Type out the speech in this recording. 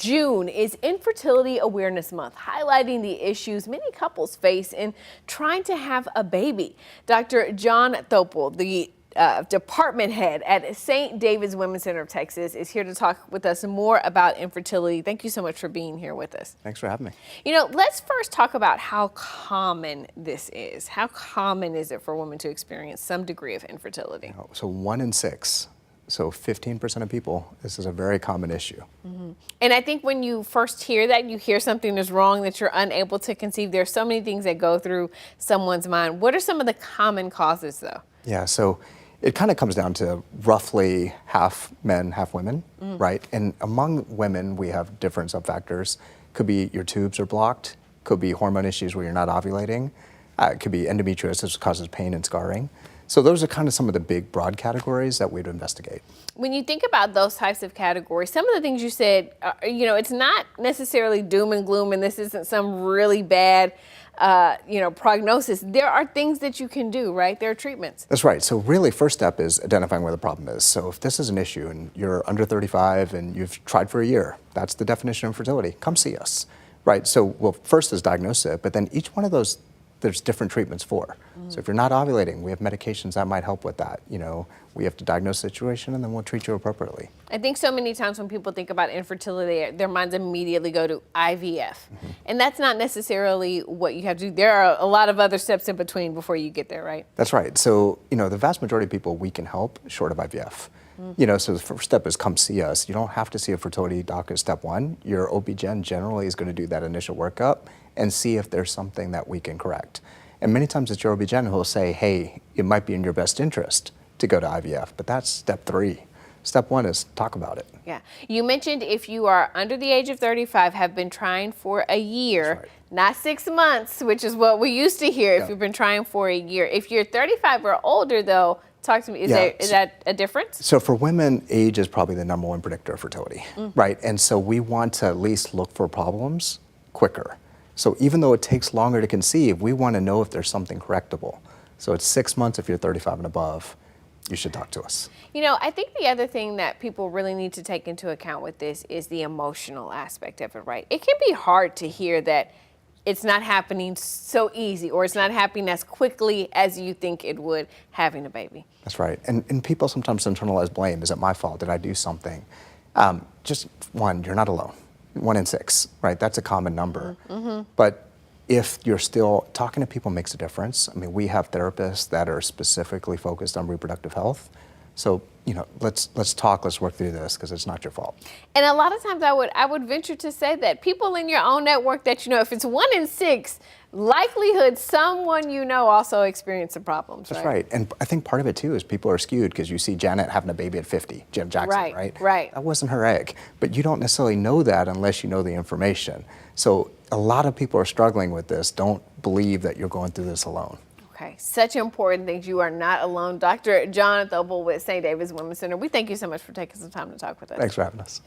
June is Infertility Awareness Month, highlighting the issues many couples face in trying to have a baby. Dr. John Thoppil, the department head at St. David's Women's Center of Texas, is here to talk with us more about infertility. Thank you so much for being here with us. Thanks for having me. You know, let's first talk about how common this is. How common is it for women to experience some degree of infertility? So 1 in 6. So 15% of people, this is a very common issue. Mm-hmm. And I think when you first hear that, you hear something is wrong, that you're unable to conceive. There's so many things that go through someone's mind. What are some of the common causes, though? Yeah, so it kind of comes down to roughly half men, half women, right? And among women, we have different subfactors. Could be your tubes are blocked, could be hormone issues where you're not ovulating, it could be endometriosis, which causes pain and scarring. So those are kind of some of the big broad categories that we'd investigate. When you think about those types of categories, some of the things you said, it's not necessarily doom and gloom, and this isn't some really bad, prognosis. There are things that you can do, right? There are treatments. That's right. So really, first step is identifying where the problem is. So if this is an issue and you're under 35 and you've tried for a year, that's the definition of infertility. Come see us, right? So, well, first is diagnose it, but then each one of those there's different treatments for. So if you're not ovulating, we have medications that might help with that. We have to diagnose the situation and then we'll treat you appropriately. I think so many times when people think about infertility, their minds immediately go to IVF. And that's not necessarily what you have to do. There are a lot of other steps in between before you get there, right? That's right. So, the vast majority of people we can help short of IVF. So the first step is come see us. You don't have to see a fertility doc as step one. Your OB-GYN generally is going to do that initial workup and see if there's something that we can correct. And many times it's your OB-GYN who will say, hey, it might be in your best interest to go to IVF, but that's step 3. Step 1 is talk about it. Yeah. You mentioned if you are under the age of 35, have been trying for a year, right, not 6 months, which is what we used to hear if you've been trying for a year. If you're 35 or older, though, talk to me. Is that a difference? So for women, age is probably the number one predictor of fertility, right? And so we want to at least look for problems quicker. So even though it takes longer to conceive, we want to know if there's something correctable. So it's 6 months if you're 35 and above, you should talk to us. I think the other thing that people really need to take into account with this is the emotional aspect of it, right? It can be hard to hear that it's not happening so easy or it's not happening as quickly as you think it would having a baby. That's right. And people sometimes internalize blame. Is it my fault? Did I do something? Just one, you're not alone. 1 in 6, right? That's a common number. But if you're still talking to people makes a difference. I mean, we have therapists that are specifically focused on reproductive health. So, let's talk, let's work through this because it's not your fault. And a lot of times I would venture to say that people in your own network that if it's 1 in 6, likelihood someone also experienced some problems. That's right. And I think part of it too is people are skewed because you see Janet having a baby at 50, Jen Jackson, right? Right. That wasn't her egg. But you don't necessarily know that unless you know the information. So a lot of people are struggling with this. Don't believe that you're going through this alone. Okay, such important things. You are not alone. Dr. John Thoppil with St. David's Women's Center, we thank you so much for taking some time to talk with us. Thanks for having us.